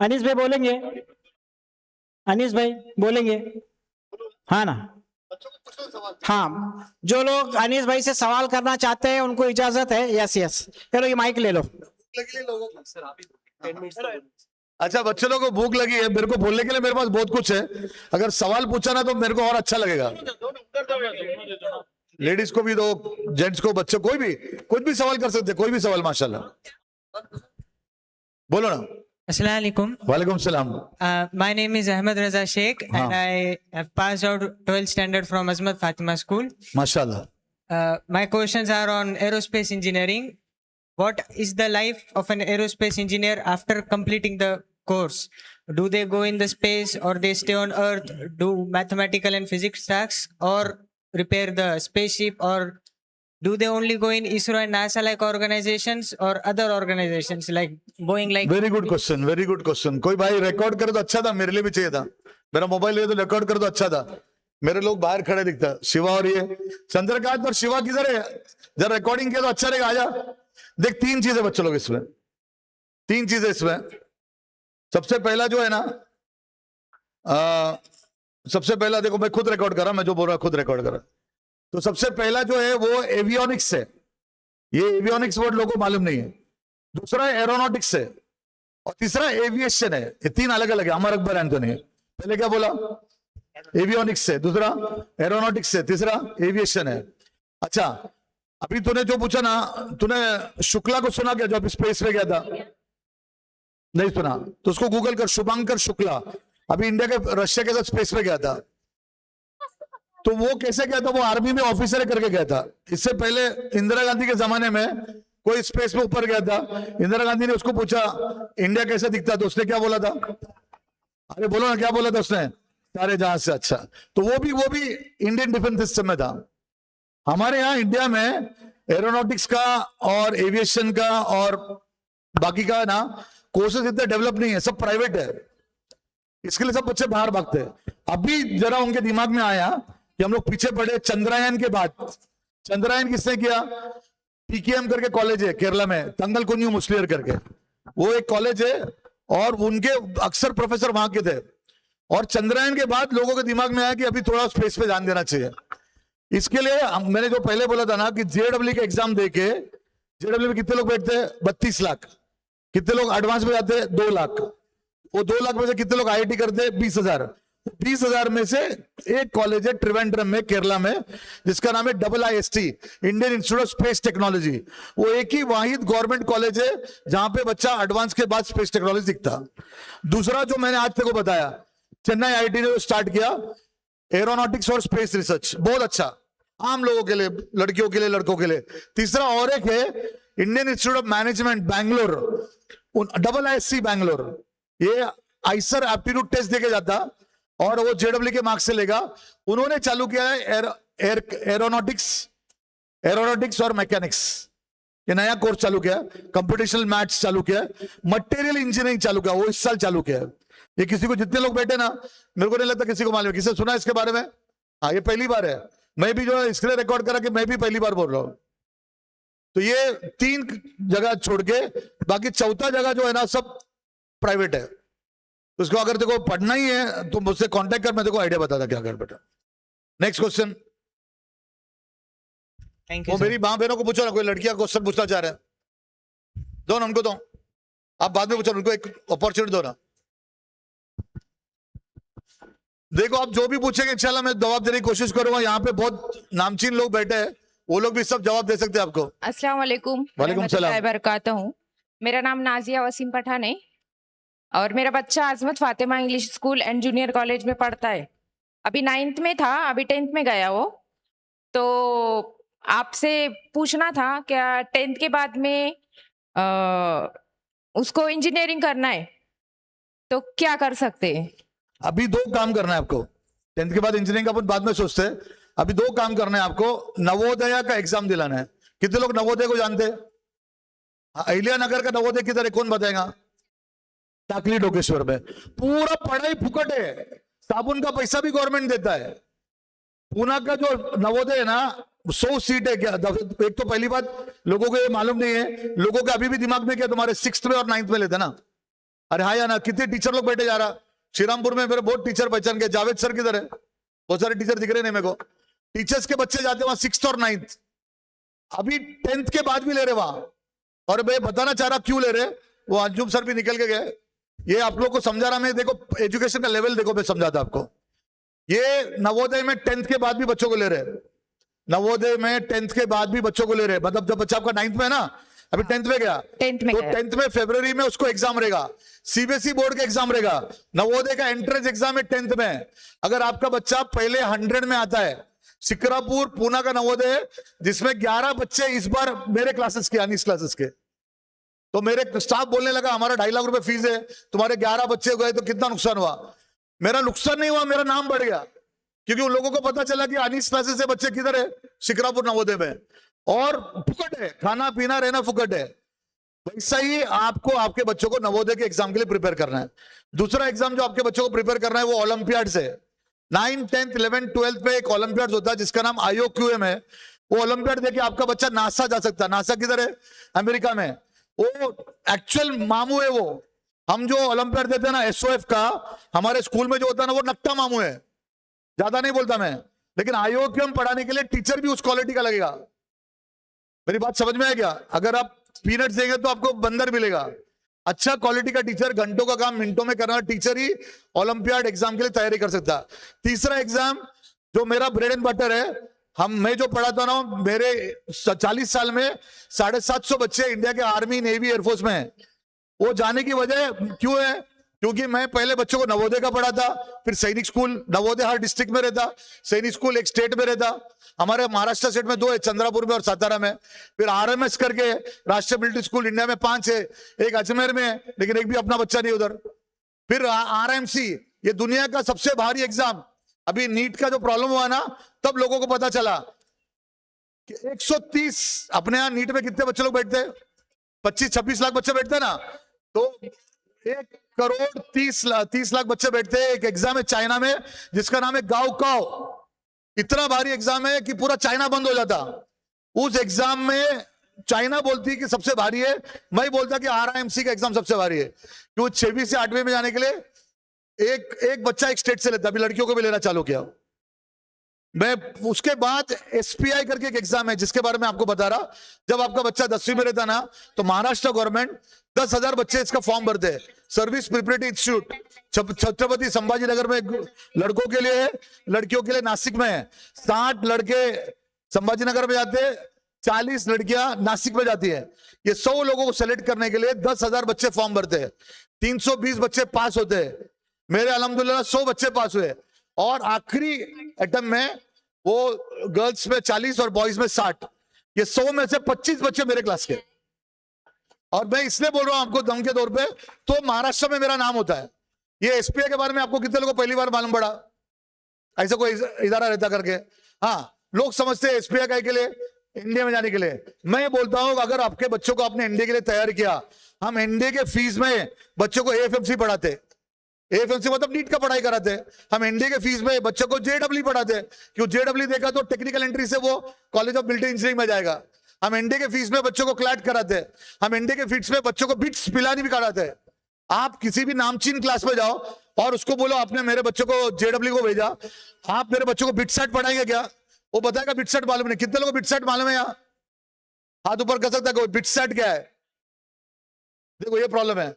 अनीस भाई बोलेंगे? अनीस भाई बोलेंगे? हाँ ना? हाँ, जो लोग अनीस भाई से सवाल करना चाहते हैं उनको इजाजत है। यस यस, चलो ये माइक ले लो। अच्छा, बच्चे लोगों को भूख लगी है, मेरे को बोलने के लिए मेरे पास बहुत कुछ है। अगर सवाल पूछा ना तो मेरे को और अच्छा लगेगा। लेडीज को भी दो, जेंट्स को, बच्चे, कोई भी कुछ भी सवाल कर सकते, कोई भी सवाल, माशाल्लाह। बोलो ना। Assalamu alaikum. वालेकुम सलाम। My name is Ahmed Raza Sheikh and I have passed out 12th standard from Azmat Fatima School. माशाल्लाह। My questions are on aerospace engineering. What is the life of an aerospace engineer after completing the course? Do they go in the space or they stay on Earth, do mathematical and physics tasks or repair the spaceship, or do they only go in ISRO and NASA like organizations or other organizations like Boeing like? Very good question, very good question. कोई भाई record करे तो अच्छा था, मेरे लिए भी चाहिए था। मेरा मोबाइल ले तो रिकॉर्ड करे तो अच्छा था। मेरे लोग बाहर खड़े दिखता, शिवा और ये चंद्रकांत और शिवा किधर है? जब रिकॉर्डिंग किया तो अच्छा रहेगा, आजा। देख, तीन चीजें बच्चों लोग इसमें, तीन चीजें इसमें। सबसे पहला जो है ना, सबसे पहला देखो, मैं खुद रिकॉर्ड कर रहा, मैं जो बोल रहा खुद रिकॉर्ड कर रहा। तो सबसे पहला जो है वो एवियोनिक्स है। ये एवियोनिक्स वर्ड लोगों को मालूम नहीं है। दूसरा एरोनॉटिक्स है और तीसरा एविएशन है। ये तीन अलग अलग है। अमर अकबर एंथोनी पहले क्या बोला? एवियोनिक्स है, दूसरा एरोनॉटिक्स है, तीसरा एविएशन है। अच्छा, अभी तूने जो पूछा ना, तूने शुक्ला को सुना क्या जो अभी स्पेस पे गया था? नहीं सुना तो उसको गूगल कर, शुभंकर शुक्ला अभी इंडिया के रशिया के साथ स्पेस पे गया था। तो वो कैसे गया था? वो आर्मी में ऑफिसर करके गया था। इससे पहले इंदिरा गांधी के जमाने में कोई स्पेस पे ऊपर गया था। इंदिरा गांधी ने उसको पूछा इंडिया कैसे दिखता, तो उसने क्या बोला था? अरे बोलो ना, क्या बोला था उसने? सारे जहां से अच्छा। तो वो भी इंडियन डिफेंस सिस्टम में था। हमारे यहाँ इंडिया में एरोनॉटिक्स का और एविएशन का और बाकी का ना कोर्सेज इतने डेवलप नहीं है, सब प्राइवेट है। इसके लिए सब बच्चे बाहर भागते हैं। अभी जरा उनके दिमाग में आया कि हम लोग पीछे पड़े चंद्रयान के बाद। चंद्रयान किसने किया? पीकेएम करके कॉलेज है केरला में, तंगल कुन्यू मुस्लियर करके, वो एक कॉलेज है और उनके अक्सर प्रोफेसर वहां के थे। और चंद्रयान के बाद लोगों के दिमाग में आया कि अभी थोड़ा स्पेस पे ध्यान देना चाहिए। इसके लिए मैंने जो पहले बोला था ना कि जेडब्ल्यू के एग्जाम देके, जेडब्ल्यू में कितने लोग बैठते हैं? 32 लाख। कितने लोग एडवांस में जाते हैं? 2 लाख। वो 2 लाख में से कितने लोग आईआईटी करते हैं? 20,000। 20,000 में से एक कॉलेज है त्रिवेंद्रम में केरला में, जिसका नाम है IIST, Indian institute of space technology. वो एक ही वाहिद गवर्नमेंट कॉलेज है जहां पे बच्चा एडवांस के बाद स्पेस टेक्नोलॉजी सीखता। दूसरा जो मैंने आज तेरे को बताया, चेन्नई आईआईटी ने स्टार्ट किया एरोनॉटिक्स और स्पेस रिसर्च, बहुत अच्छा, आम लोगों के लिए, लड़कियों के लिए, लड़कों के लिए। तीसरा और एक है Indian institute of management Bangalore, IISc Bangalore. ये आइसर एप्टीट्यूड टेस्ट देके जाता और वो जेडब्ल्यू के मार्क्स से लेगा। उन्होंने चालू किया है एरोनॉटिक्स और मैकेनिक्स, ये नया कोर्स चालू किया। कंप्यूटेशनल मैथ्स चालू किया, मटेरियल इंजीनियरिंग चालू किया, वो इस साल चालू किया। ये किसी को, जितने लोग बैठे ना, मेरे को नहीं लगता किसी को मालूम है। किसी सुना है इसके बारे में? हाँ, ये पहली बार है। मैं भी जो है इसके लिए रिकॉर्ड करा कि मैं भी पहली बार बोल रहा हूं। तो ये 3 जगह छोड़ के बाकी चौथा जगह जो है ना सब प्राइवेट है। तो उसको अगर देखो पढ़ना ही है तो मुझसे कांटेक्ट कर, मैं देखो आइडिया बता क्या कर बेटा। Next question. Thank वो you, मेरी माँ बहनों को पूछो ना, कोई लड़कियां क्वेश्चन पूछना चाह रहे हैं, दो ना उनको, दो। आप बाद में पूछो, उनको एक अपॉर्चुनिटी दो ना। देखो, आप जो भी पूछेंगे इंशाल्लाह मैं जवाब देने की कोशिश करूंगा। यहाँ पे बहुत नामचीन लोग बैठे हैं, वो लोग भी सब जवाब दे सकते हैं आपको। अस्सलाम वालेकुम। वालेकुम सलाम। बरकातहू। मेरा नाम नाजिया वसीम पठान है और मेरा बच्चा Azmat Fatima English school and junior college में पढ़ता है। अभी 9th में था, अभी 10th में गया वो। तो आपसे पूछना था, क्या 10th के बाद में उसको इंजीनियरिंग करना है तो क्या कर सकते हैं? अभी 2 काम करना है आपको। 10th के बाद इंजीनियरिंग का अपन बाद में सोचते हैं। अभी 2 काम करना है आपको। नवोदय का एग्जाम दिलाना है। कितने लोग नवोदय को जानते हैं? अहिल्या नगर का नवोदय किधर है, कौन बताएगा? टाकली डोकेश्वर में। पूरा पढ़ाई फुकट है, साबुन का पैसा भी गवर्नमेंट देता है। पूना का जो नवोदय है ना, 100 सीट है क्या? एक तो पहली बात लोगों को ये मालूम नहीं है। लोगों के अभी भी दिमाग में क्या, तुम्हारे 6th में और 9th में लेते ना, अरे हाँ या ना, कितने टीचर लोग बैठे जा रहा। श्रीरामपुर में मेरे बहुत टीचर पहचान के, जावेद सर किधर है, बहुत सारे टीचर दिख रहे नहीं मेरे को। टीचर्स के बच्चे जाते वहां 6th और 9th, अभी 10th के बाद भी ले रहे वहां। और मैं बताना चाह रहा क्यों ले रहे, वो अंजुम सर भी निकल के गए। ये आप लोग को समझा रहा मैं, देखो एजुकेशन का लेवल देखो, मैं समझाता आपको। ये नवोदय में 10th के बाद भी बच्चों को ले रहे, नवोदय में 10th के बाद भी बच्चों को ले रहे। मतलब जब बच्चा आपका 9th में है ना, अभी 10th में गया, 10th में तो गया। 10th में फरवरी में उसको एग्जाम रहेगा, सीबीएसई बोर्ड का एग्जाम रहेगा। नवोदय का एंट्रेंस एग्जाम है 10th में। अगर आपका बच्चा पहले 100 में आता है, सिकरापुर पूना का नवोदय है, जिसमें 11 बच्चे इस बार मेरे क्लासेस के, अनिस क्लासेस के, तो मेरे स्टाफ बोलने लगा हमारा 2.5 लाख रुपए फीस है, तुम्हारे 11 बच्चे गए तो कितना नुकसान हुआ। मेरा नुकसान नहीं हुआ, मेरा नाम बढ़ गया, क्योंकि उन लोगों को पता चला कि अनिस क्लासेस से बच्चे किधर है, शिकरापुर नवोदय में, और फुकट है, खाना पीना रहना फुकट है। वैसा ही आपको आपके बच्चों को नवोदय के एग्जाम के लिए प्रिपेयर करना है। दूसरा एग्जाम जो आपके बच्चों को प्रिपेयर करना है वो ओलंपियाड से। 9, 10, 11, 12 में एक ओलंपियाड होता है जिसका नाम IOQM है। वो ओलंपियाड देके आपका बच्चा नासा जा सकता है। नासा किधर है, अमेरिका में। वो एक्चुअल मामू है। वो हम जो ओलंपियाड देते हैं ना SOF का, हमारे स्कूल में जो होता है ना, वो नक्टा मामू है। ज्यादा नहीं बोलता मैं, लेकिन IOQM पढ़ाने के लिए टीचर भी उस क्वालिटी का लगेगा। मेरी बात समझ में है क्या? अगर आप पीनट्स देंगे तो आपको बंदर मिलेगा। अच्छा क्वालिटी का टीचर, घंटों का काम मिनटों में करना टीचर ही ओलंपियाड एग्जाम के लिए तैयारी कर सकता है। तीसरा एग्जाम जो मेरा ब्रेड एंड बटर है, मैं जो पढ़ाता ना, मेरे 40 साल में 750 बच्चे इंडिया के आर्मी, नेवी, एयरफोर्स में है। वो जाने की वजह क्यों है? क्योंकि मैं पहले बच्चों को नवोदय का पढ़ाता, फिर सैनिक स्कूल, नवोदय हर डिस्ट्रिक्ट में रहता, सैनिक स्कूल एक स्टेट में रहता। हमारे महाराष्ट्र स्टेट में 2 है, चंद्रापुर में और सातारा में। फिर RMS करके राष्ट्रीय मिलिट्री स्कूल इंडिया में 5 है, एक अजमेर में है, लेकिन एक भी अपना बच्चा नहीं उधर। फिर RMC, ये दुनिया का सबसे भारी एग्जाम। अभी नीट का जो प्रॉब्लम हुआ ना, तब लोगों को पता चला कि 130, अपने यहां नीट में कितने बच्चे लोग बैठते हैं? 25-26 लाख बच्चे बैठते हैं ना, तो 1,30 लाख बच्चे बैठते हैं। एक एग्जाम है चाइना में जिसका नाम है गाओकाओ। इतना भारी एग्जाम है कि पूरा चाइना बंद हो जाता। उस एग्जाम में चाइना बोलती कि सबसे भारी है, मैं बोलता कि RIMC का एग्जाम सबसे भारी है। क्यों? 6वीं से 8वीं में जाने के लिए एक बच्चा एक स्टेट से लेता, अभी लड़कियों को भी लेना चालू किया मैं। उसके बाद SPI करके एक एग्जाम है जिसके बारे में आपको बता रहा। जब आपका बच्चा 10वीं में रहता ना, तो महाराष्ट्र गवर्नमेंट 10,000 बच्चे इसका फॉर्म भरते हैं। Service preparatory institute Chhatrapati Sambhaji Nagar में लड़कों के लिए है, लड़कियों के लिए नासिक में है। 60 लड़के संभाजी नगर में जाते हैं, 40 लड़कियां नासिक में जाती है। ये 100 लोगों को सेलेक्ट करने के लिए 10,000 बच्चे फॉर्म भरते हैं। 320 बच्चे पास होते हैं। मेरे अल्हम्दुलिल्लाह 100 बच्चे पास हुए, और आखिरी अटेम्प्ट में वो गर्ल्स में 40 और बॉयज में 60, ये 100 में से 25 बच्चे मेरे क्लास के। और मैं इसलिए बोल रहा हूं आपको दम के तौर पे, तो महाराष्ट्र में मेरा नाम होता है। ये SPI के बारे में आपको कितने लोगों को पहली बार मालूम पड़ा? ऐसा कोई इदारा रहता करके? हाँ, लोग समझते हैं SPI का के लिए, इंडिया में जाने के लिए। मैं ये बोलता हूं अगर आपके बच्चों को आपने इंडिया के लिए तैयार किया, हम इंडिया के फीस में बच्चों को AFMC पढ़ाते। AFMC मतलब नीट का पढ़ाई कराते हैं। हम इंडिया के फीस में बच्चों को JEE पढ़ाते हैं। क्यों? JEE देखा तो टेक्निकल एंट्री से वो कॉलेज ऑफ मिलिट्री इंजीनियरिंग में जाएगा। हम इंडिया के फीस में बच्चों को क्लैट कराते हैं। हम इंडिया के फीस में बच्चों को बिट्स पिलानी भी कराते हैं। आप किसी भी नामचीन क्लास में जाओ और उसको बोलो आपने मेरे बच्चों को JEE को भेजा, आप मेरे बच्चों को बिटसेट पढ़ाएंगे क्या? वो बताएगा बिटसेट मालूम नहीं। कितने लोगों को बिटसेट मालूम है? यहाँ हाथ ऊपर कर सकता है कोई? बिटसेट क्या है? देखो ये प्रॉब्लम है।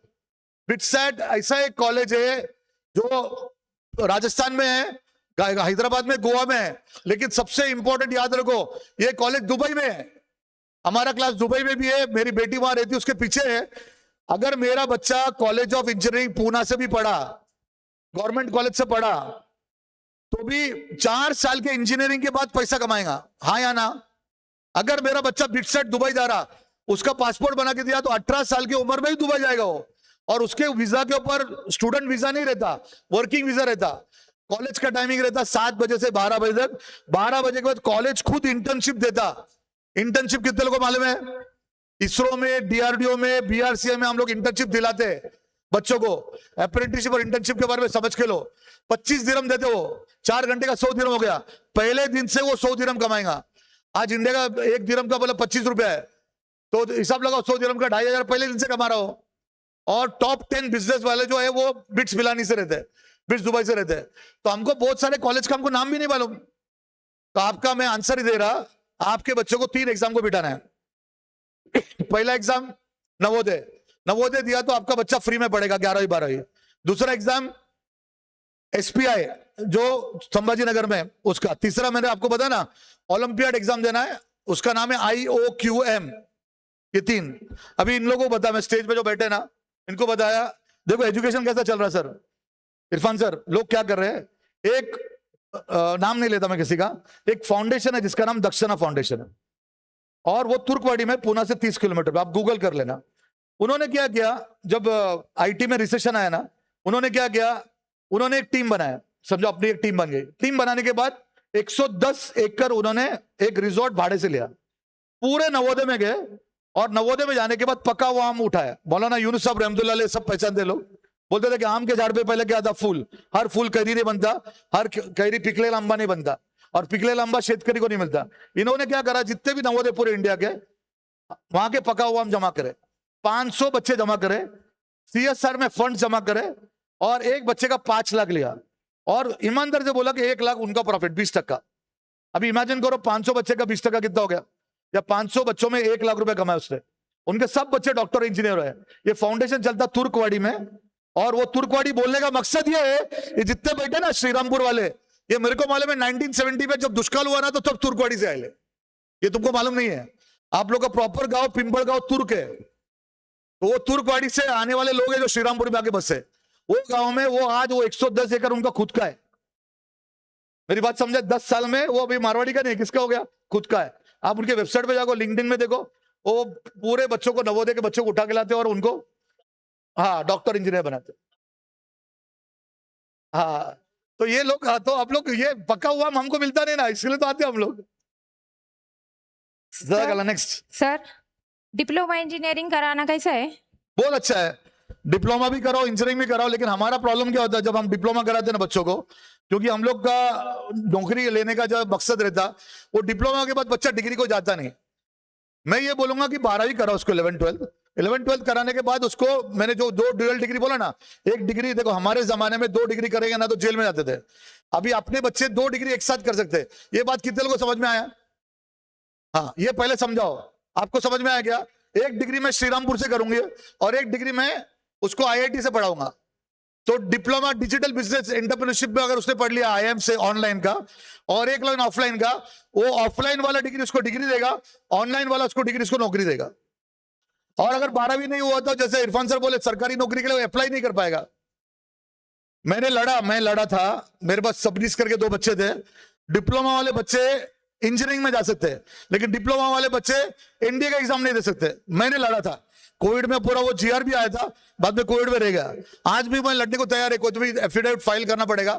बिटसेट ऐसा एक कॉलेज है जो राजस्थान में है, हैदराबाद में, गोवा में है, लेकिन सबसे इंपॉर्टेंट याद रखो ये कॉलेज दुबई में है। हमारा क्लास दुबई में भी है, मेरी बेटी वहां रहती है, उसके पीछे है। अगर मेरा बच्चा कॉलेज ऑफ इंजीनियरिंग पूना से भी पढ़ा, गवर्नमेंट कॉलेज से पढ़ा, तो भी 4 साल के इंजीनियरिंग के बाद पैसा कमाएगा। हाँ या ना? अगर मेरा बच्चा बिटसेट दुबई जा रहा, उसका पासपोर्ट बना के दिया तो 18 साल की उम्र में ही दुबई जाएगा वो, और उसके वीजा के ऊपर स्टूडेंट वीजा नहीं रहता, वर्किंग वीजा रहता। कॉलेज का टाइमिंग रहता 7 बजे से 12 बजे तक। 12 बजे के बाद कॉलेज खुद इंटर्नशिप देता। इंटर्नशिप कितने लोगों को मालूम है? इसरो में, DRDO में, BRCA में हम लोग इंटर्नशिप दिलाते हैं बच्चों को। अप्रेंटिसशिप और इंटर्नशिप के बारे में समझ के लो। 25 दिरहम देते हो, 4 घंटे का 100 दिरहम हो गया। पहले दिन से वो 100 दिरहम कमाएगा। आज इंडिया का 1 दिरहम का मतलब 25 रुपया है, तो हिसाब लगाओ 100 दिरहम का 2,500 पहले दिन से कमा रहा हो। और टॉप 10 बिजनेस वाले जो है वो बिट्स मिलानी से रहते हैं, बिट्स दुबई से रहते हैं। तो हमको बहुत सारे कॉलेज का हमको नाम भी नहीं मालूम। तो आपका मैं आंसर ही दे रहा, आपके बच्चों को 3 एग्जाम को बिठाना है। पहला एग्जाम नवोदय, नवोदय दिया तो आपका बच्चा फ्री में पढ़ेगा 11वीं 12वीं। दूसरा एग्जाम एसपीआई जो संभाजी नगर में, उसका। तीसरा मैंने आपको बताया ना ओलंपियाड एग्जाम देना है, उसका नाम है IOQM। ये 3 अभी इन लोगों को बताया, मैं स्टेज पे जो बैठे ना इनको बताया। देखो एजुकेशन कैसा चल रहा है सर, इरफान सर, लोग क्या कर रहे हैं। एक नाम नहीं लेता मैं किसी का, एक फाउंडेशन है जिसका नाम दक्षिणा फाउंडेशन है, और वो तुर्कवाड़ी में पुणे से 30 किलोमीटर, आप गूगल कर लेना। उन्होंने क्या किया, जब आईटी में रिसेशन आया ना, उन्होंने क्या किया, उन्होंने एक टीम बनाया, समझो अपनी एक टीम बन गई। टीम बनाने के बाद 110 एकड़ उन्होंने एक रिजॉर्ट भाड़े से लिया, पूरे नवोदय में गए, और नवोदय में जाने के बाद पका हुआ आम उठाया। मौलाना यूनुस साहब रहमतुल्लाह सब पहचानते लोग, बोलते थे कि आम के झाड़ पे पहले क्या था, फूल। हर फूल कैरी नहीं बनता, हर कैरी पिकले लंबा नहीं बनता, और पिकले लंबा शेतकरी को नहीं मिलता। इन्होंने क्या करा, जितने भी नवोदय पूरे इंडिया के, वहां के पका हुआ आम जमा करे, 500 बच्चे जमा करे, CSR में फंड जमा करे, और एक बच्चे का 5 लाख लिया, और ईमानदार से बोला कि 1 लाख उनका प्रॉफिट 20%। अभी इमेजिन करो 500 बच्चे का 20% कितना हो गया, या 500 बच्चों में 1 लाख रुपए कमाए उसने। उनके सब बच्चे डॉक्टर इंजीनियर है। ये फाउंडेशन चलता तुर्कवाड़ी में, और वो तुर्कवाड़ी बोलने का मकसद ये है, ये जितने बैठे ना श्रीरामपुर वाले, ये मेरे को मालूम है 1970 में जब दुष्काल हुआ ना, तो तब तुर्कवाड़ी से आए। ये तुमको मालूम नहीं है। आप लोग का प्रॉपर गांव पिंपल गांव तुर्क है, तो वो तुर्कवाड़ी से आने वाले लोग हैं जो श्रीरामपुर में आके बसे। वो गांव में वो आज वो 110 एकड़ उनका खुद का है। मेरी बात समझे, 10 साल में वो अभी मारवाड़ी का नहीं, किसका हो गया, खुद का है। आप उनके वेबसाइट पे जाओ, लिंक्डइन में देखो, वो पूरे बच्चों को, नवोदय के बच्चों को उठा के लाते और उनको हाँ डॉक्टर इंजीनियर बनाते। हाँ तो ये लोग, हाँ तो आप लोग, ये पक्का हुआ हमको मिलता नहीं ना, इसलिए तो आते हम लोग। नेक्स्ट सर, डिप्लोमा इंजीनियरिंग कराना कैसा है? बहुत अच्छा है, डिप्लोमा भी कराओ, इंजीनियरिंग भी कराओ। लेकिन हमारा प्रॉब्लम क्या होता है, जब हम डिप्लोमा कराते हैं ना बच्चों को, क्योंकि हम लोग का नौकरी लेने का जो मकसद रहता, वो डिप्लोमा के बाद बच्चा डिग्री को जाता नहीं। मैं ये बोलूंगा कि 12वीं कराओ उसको, 11th-12th कराने के बाद उसको, मैंने जो 2 ड्यूअल डिग्री बोला ना, एक डिग्री, देखो हमारे जमाने में 2 डिग्री करेंगे ना तो जेल में जाते थे। अभी अपने बच्चे 2 डिग्री एक साथ कर सकते हैं। ये बात कितने लोगों को समझ में आया? हाँ, ये पहले समझाओ, आपको समझ में आया क्या? एक डिग्री मैं श्रीरामपुर से करूंगी, और एक डिग्री मैं उसको IIT से पढ़ाऊंगा। तो डिप्लोमा डिजिटल बिजनेस एंटरप्रेन्योरशिप में अगर उसने पढ़ लिया IIM से ऑनलाइन का, और एक लाइन ऑफलाइन का, वो ऑफलाइन वाला डिग्री उसको डिग्री देगा, ऑनलाइन वाला उसको डिग्री, उसको नौकरी देगा। और अगर 12वीं नहीं हुआ तो जैसे इरफान सर बोले, सरकारी नौकरी के लिए अप्लाई नहीं कर पाएगा। मैं लड़ा था, मेरे पास सबनीस करके 2 बच्चे थे। डिप्लोमा वाले बच्चे इंजीनियरिंग में जा सकते हैं, लेकिन डिप्लोमा वाले बच्चे NDA का एग्जाम नहीं दे सकते। मैंने लड़ा था, कोविड में पूरा वो GR भी आया था, बाद में कोविड में रह गया। आज भी मैं लड़ने को तैयार है, कुछ भी एफिडेविट फाइल करना पड़ेगा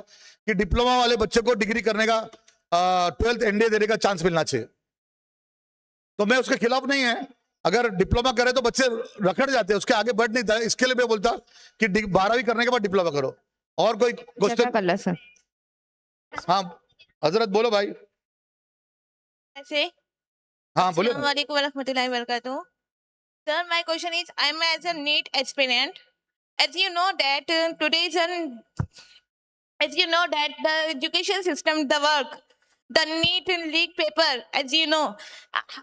कि डिप्लोमा वाले बच्चे को डिग्री करने का 12th NDA देने का चांस मिलना चाहिए। तो मैं उसके खिलाफ नहीं है, अगर डिप्लोमा करे तो बच्चे रखड़ जाते हैं, उसके आगे बढ़ नहीं था। इसके लिए मैं बोलता कि 12वीं करने के बाद डिप्लोमा करो। और कोई क्वेश्चन? सर, हाँ हजरत बोलो भाई। ऐसे हाँ बोलो। Assalamualaikum warahmatullahi wabarakatuh. Sir, my question is, I'm as a NEET aspirant. As you know that as you know that the education system, the work, the NEET leak paper, as you know,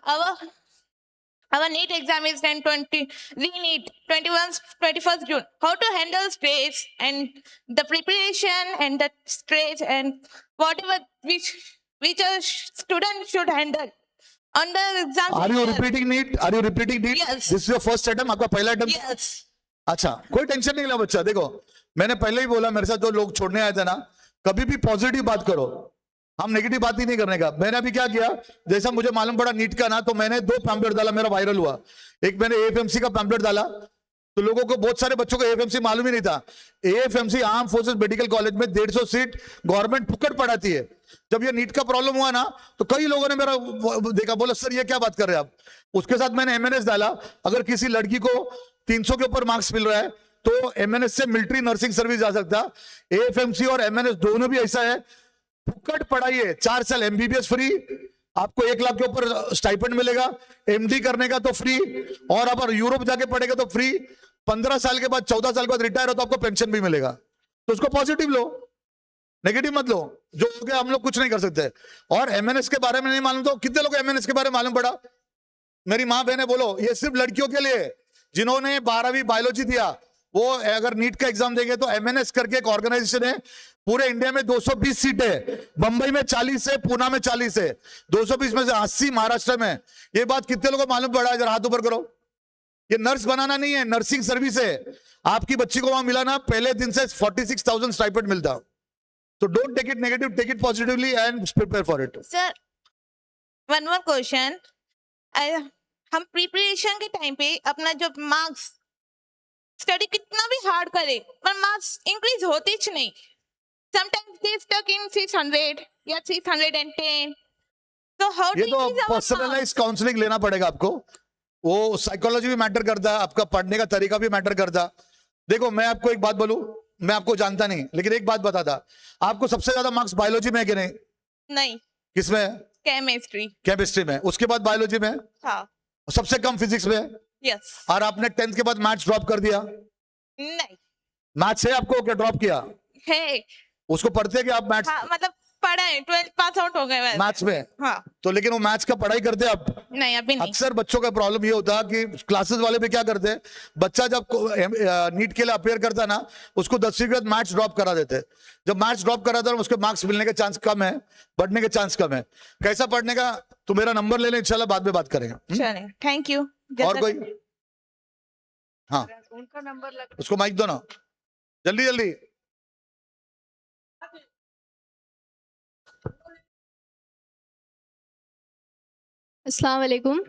our NEET exam is 10/20, re-NEET 21st June. How to handle stress and the preparation and the stress and whatever which a student should handle on the exam. Are you repeating NEET? Are you repeating NEET? Yes. This is your first attempt? आपका पहला attempt? Yes. अच्छा, कोई tension नहीं ला बच्चा। देखो मैंने पहले ही बोला, मेरे साथ जो लोग छोड़ने आए थे ना, कभी भी पॉजिटिव बात करो, हम नेगेटिव बात ही नहीं करने का। मैंने अभी क्या किया, जैसा मुझे मालूम पड़ा नीट का ना, तो मैंने 2 पैम्पलेट डाला, मेरा वायरल हुआ। एक मैंने AFMC का पैम्पलेट डाला, तो लोगों को, बहुत सारे बच्चों को AFMC मालूम ही नहीं था। AFMC arm forces medical college में 150 सीट गवर्नमेंट फुकट पढ़ाती है। जब ये नीट का प्रॉब्लम हुआ ना, तो कई लोगों ने मेरा देखा, बोला सर ये क्या बात कर रहे हैं आप। उसके साथ मैंने MNS डाला, अगर किसी लड़की को 300 के ऊपर मार्क्स मिल रहा है तो MNS से मिलिट्री नर्सिंग सर्विस जा सकता। AFMC और MNS दोनों भी ऐसा है, फुकट पढ़ाइए, 4 साल MBBS फ्री, आपको 1 लाख के ऊपर स्टाइपेंड मिलेगा, MD करने का तो फ्री, और अगर यूरोप जाके पढ़ेगा तो फ्री। 15 साल के बाद 14 साल के बाद रिटायर हो तो आपको पेंशन भी मिलेगा, तो उसको पॉजिटिव लो, नेगेटिव मत लो। जो हो गया हम लोग कुछ नहीं कर सकते। और एमएनएस के बारे में नहीं मालूम तो कितने लोग एमएनएस के बारे में मालूम पड़ा? मेरी माँ बहने बोलो, ये सिर्फ लड़कियों के लिए जिन्होंने 12वीं बायोलॉजी दिया, वो अगर नीट का एग्जाम देंगे तो एमएनएस करके एक ऑर्गेनाइजेशन है, पूरे इंडिया में 220 सीट है, बंबई में 40 है, पूना में 40 है, 220 में से 80 महाराष्ट्र में। ये बात कितने लोगों को मालूम पड़ा है? जरा हाथ ऊपर करो। ये नर्स बनाना नहीं है, नर्सिंग सर्विस है। आपकी बच्ची को वहां मिला ना, पहले दिन से 46,000 स्टाइपेंड मिलता। तो don't take it negative, take it positively and prepare for it. Sir one more question, हम प्रिपरेशन के टाइम पे अपना जो मार्क्स स्टडी कितना भी हार्ड करे पर मार्क्स इंक्रीज होते ही नहीं। समटाइम्स दे स्टक इन 600 या 610। तो हाउ ये तो पर्सनलाइज काउंसलिंग लेना पड़ेगा आपको, वो साइकोलॉजी भी मैटर करता है, आपका पढ़ने का तरीका भी मैटर करता है। देखो मैं आपको एक बात बोलूं, मैं आपको जानता नहीं लेकिन एक बात बताता, आपको सबसे ज्यादा मार्क्स बायोलॉजी में है कि नहीं? नहीं, किसमें? केमिस्ट्री। केमिस्ट्री में। उसके बाद बायोलॉजी में? हाँ। सबसे कम फिजिक्स में? यस। और आपने 10th के बाद मैथ्स ड्रॉप कर दिया? नहीं। मैथ्स है आपको, क्या ड्रॉप किया? है। उसको पढ़ते कि आप मैथ्स? हाँ, मतलब पढ़ा है, 12th पास आउट हो गए मैथ्स में। हाँ। तो लेकिन वो मैथ्स का पढ़ाई करते आप? नहीं, अभी नहीं। अक्सर बच्चों का प्रॉब्लम ये होता है कि क्लासेस वाले भी क्या करते हैं, बच्चा जब नीट के लिए अपेयर करता है ना, उसको 10वीं के बाद मैथ्स ड्रॉप करा देते हैं। जब मैथ्स ड्रॉप कराता है उसके मार्क्स मिलने के चांस कम है, बढ़ने के चांस कम है। कैसा पढ़ने का? तो मेरा नंबर ले लें, इंशाल्लाह बाद में बात करेंगे। चलिए, थैंक यू। और कोई? हाँ, उनका नंबर लग उसको माइक दो ना, जल्दी जल्दी। अस्सलाम वालेकुम,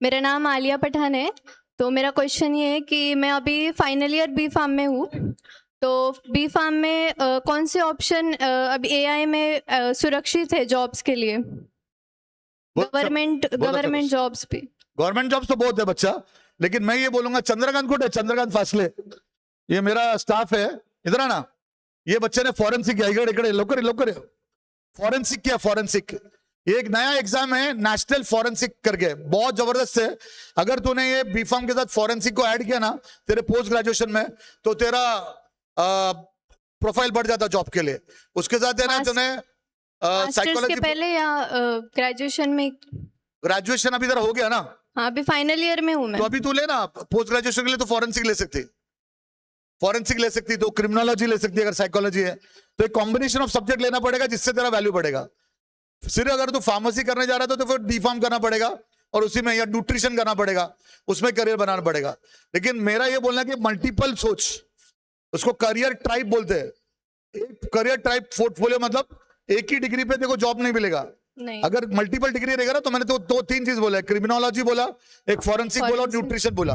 मेरा नाम आलिया पठान है। तो मेरा क्वेश्चन ये है कि मैं अभी फाइनल ईयर बी फार्म में हूँ, तो बी फार्म में कौन से ऑप्शन अभी एआई में सुरक्षित है जॉब्स के लिए? गवर्नमेंट जॉब्स भी। गवर्नमेंट जॉब्स तो बहुत है बच्चा, लेकिन मैं ये बोलूंगा चंद्रकांत कोट है, चंद्रकांत फासले, ये मेरा स्टाफ है, इधर आना। ये बच्चे ने फॉरेंसिक किया, इकड़े लोकर फॉरेंसिक किया, फॉरेंसिक। ये एक नया एग्जाम है नेशनल फॉरेंसिक करके, बहुत जबरदस्त है। अगर तूने ये बीफार्म के साथ फॉरेंसिक को ऐड किया ना तेरे पोस्ट ग्रेजुएशन में, तो तेरा प्रोफाइल बढ़ जाता जॉब के लिए। उसके साथ है ना तूने साइकोलॉजी के पहले या ग्रेजुएशन में? ग्रेजुएशन अभी इधर हो गया ना? हाँ, अभी फाइनल ईयर में हूँ मैं। तो अभी तू लेना पोस्ट ग्रेजुएशन के लिए, तो फॉरेंसिक ले सकती, फॉरेंसिक ले सकती, तो क्रिमिनोलॉजी ले सकती है। अगर साइकोलॉजी है तो एक कॉम्बिनेशन ऑफ सब्जेक्ट लेना पड़ेगा जिससे तेरा वैल्यू बढ़ेगा। सिर्फ अगर तू फार्मेसी करने जा रहा है तो फिर डी फार्म करना पड़ेगा और उसी में, या न्यूट्रिशन करना पड़ेगा, उसमें करियर बनाना पड़ेगा। लेकिन मेरा ये बोलना है कि मल्टीपल सोच, उसको करियर ट्राइब बोलते हैं। एक करियर ट्राइब पोर्टफोलियो मतलब एक ही डिग्री पे देखो जॉब नहीं मिलेगा। नहीं। अगर मल्टीपल डिग्री रहेगा ना, तो मैंने तो दो तीन चीज बोला है, क्रिमिनोलॉजी बोला, एक फॉरेंसिक बोला और न्यूट्रिशन बोला।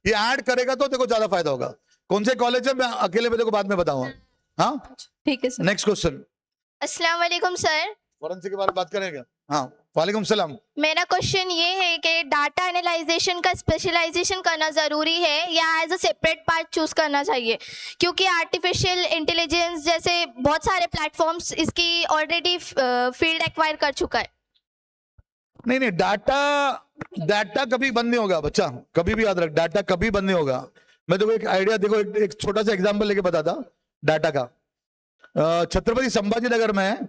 ये ऐड करेगा तो देखो ज्यादा फायदा होगा। कौन से कॉलेज है मैं अकेले में देखो बाद में बताऊंगा। हाँ, ठीक है सर। Next question. अस्सलाम वालेकुम सर। फॉरेंसिक के बारे में बात करेंगे? हाँ, वालेकुम सलाम। मेरा क्वेश्चन ये है कि डाटा एनालाइजेशन का स्पेशलाइजेशन करना ज़रूरी है या as a separate part choose करना चाहिए? क्योंकि आर्टिफिशियल इंटेलिजेंस जैसे बहुत सारे प्लेटफॉर्म्स इसकी ऑलरेडी फील्ड एक्वायर कर चुका है। नहीं, डाटा कभी बंद नहीं होगा बच्चा, कभी भी याद रख, डाटा कभी बंद नहीं होगा। मैं देखो एक आइडिया, देखो एक छोटा सा एग्जांपल लेके बताता डाटा का। छत्रपति संभाजी नगर में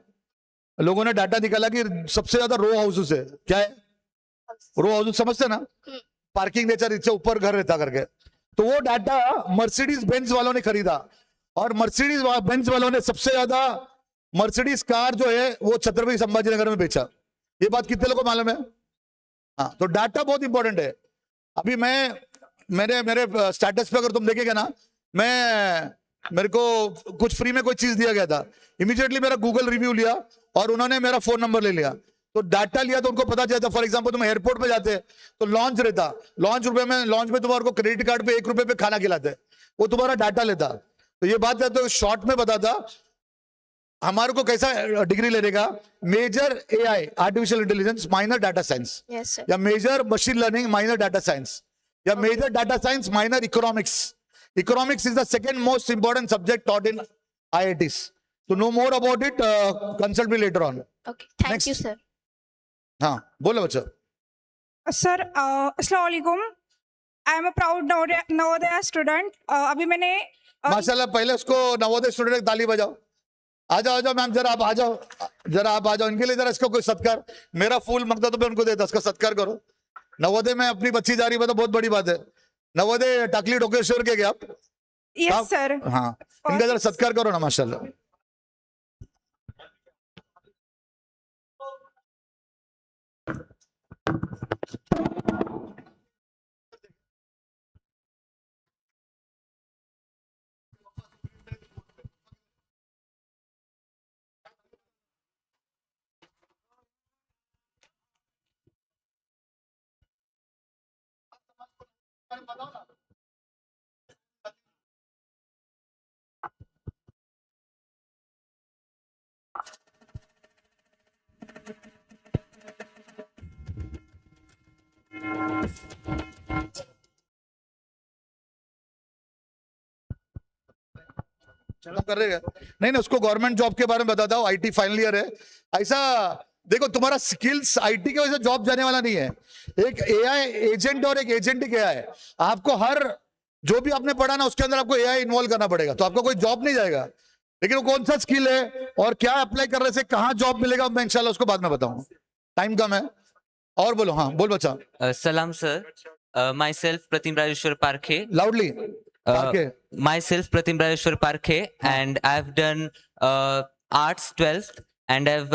लोगों ने डाटा निकाला कि सबसे ज्यादा रो हाउसेस है। क्या है रो हाउसेस? समझते ना, पार्किंग नेचर, इससे ऊपर घर रहता करके। तो वो डाटा मर्सिडीज बेंज वालों ने खरीदा और मर्सिडीज बेंज वालों ने सबसे ज्यादा मर्सिडीज कार जो है वो छत्रपति संभाजी नगर में बेचा। ये बात कितने लोगों को मालूम है? हाँ, तो डाटा बहुत इंपॉर्टेंट है। अभी मेरे स्टेटस पे अगर तुम देखेगा ना, मेरे को कुछ फ्री में कोई चीज दिया गया था, इमीडिएटली मेरा गूगल रिव्यू लिया और उन्होंने मेरा फोन नंबर ले लिया। तो डाटा लिया तो उनको पता चलता। फॉर एग्जांपल तुम एयरपोर्ट पे जाते तो लॉन्च रहता, लॉन्च में तुम्हारे को क्रेडिट कार्ड पे 1 रुपए पे खाना खिलाते, वो तुम्हारा डाटा लेता। तो ये बात है, तो शॉर्ट में बताता हमारे को कैसा डिग्री लेने का, major AI artificial intelligence minor data science, या major machine learning minor data science, या major data science minor economics. Economics is the second most important subject taught in IITs. To know more about it, consult me later on. Okay, thank you sir. हाँ, बोलो बच्चा। Sir अस्सलाम वालेकुम, I am a proud Navodaya student. अभी मैंने माशाल्लाह, पहले उसको नवोदय स्टूडेंट की ताली बजाओ। आ जाओ मैम, जरा आप आ जाओ, जरा आप आ जाओ, इनके लिए जरा इसको कोई सत्कार, मेरा फूल मंगता तो मैं उनको देता, इसका सत्कार करो। नवोदय में अपनी बच्ची जा रही है तो बहुत बड़ी बात है। नवोदय टाकली ढोकेश्वर के क्या आप? Yes sir. हाँ, इनका जरा सत्कार करो ना, माशाल्लाह। चलो कर रहे हैं। नहीं उसको गवर्नमेंट जॉब के बारे में बताता हूँ, आईटी फाइनल ईयर है। ऐसा देखो, तुम्हारा स्किल्स आईटी की वजह से जॉब जाने वाला नहीं है। एक एआई एजेंट और एक एजेंटिक एआई है। आपको हर जो भी आपने पढ़ा ना उसके अंदर आपको एआई इन्वॉल्व करना पड़ेगा, तो आपको कोई जॉब नहीं जाएगा। लेकिन वो कौन सा स्किल है और क्या अप्लाई करने से कहाँ जॉब मिलेगा, मैं इंशाल्लाह उसको बाद में बताऊंगा, टाइम कम है। और बोलो, हाँ बोल बच्चा। Salam sir, myself Pratim Rajeshwar Parkhe. Loudly. Myself Pratim Rajeshwar Parkhe, and I've done arts 12th, and I've